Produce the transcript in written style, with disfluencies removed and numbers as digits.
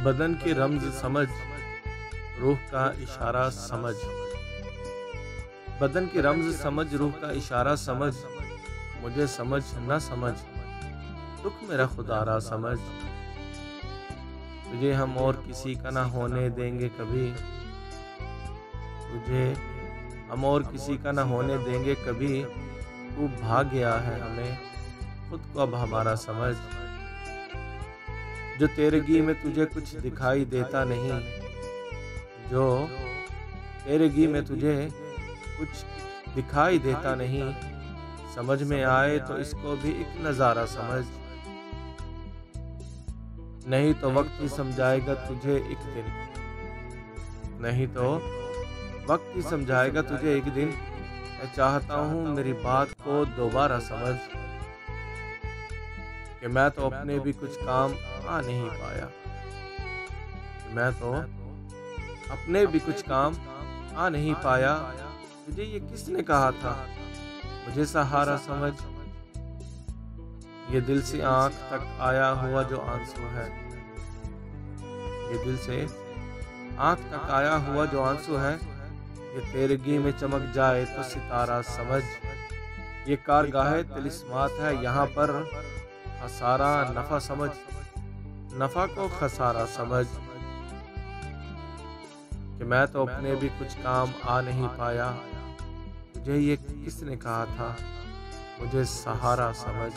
बदन की रम्ज समझ, रूह का इशारा समझ। बदन की रम्ज समझ, रूह का इशारा समझ। मुझे समझ न समझ, दुख मेरा खुदारा समझ। तुझे हम और किसी का ना होने देंगे कभी। तुझे हम और किसी का ना होने देंगे कभी। तू भाग गया है हमें, खुद को अब हमारा समझ। जो तेरगी में तुझे कुछ दिखाई देता नहीं, जो तेरगी में तुझे कुछ दिखाई देता नहीं, समझ में आए तो इसको भी एक नज़ारा समझ। नहीं तो वक्त ही समझाएगा तुझे एक दिन, नहीं तो वक्त ही समझाएगा तुझे एक दिन। मैं चाहता हूँ मेरी बात को दोबारा समझ, कि मैं तो अपने भी कुछ काम आ नहीं पाया। मैं तो अपने भी कुछ काम आ नहीं पाया। तुझे ये किसने कहा था, मुझे सहारा समझ। ये दिल से आंख तक आया हुआ जो आंसू है, ये दिल से आंख तक आया हुआ जो आंसू है, ये तेरगी में चमक जाए तो सितारा समझ। ये कारगाहे तिलिस्मात है, यहाँ पर खसारा नफा समझ, नफा को खसारा समझ। कि मैं तो अपने भी कुछ काम आ नहीं पाया। तुझे ये किसने कहा था, मुझे सहारा समझ।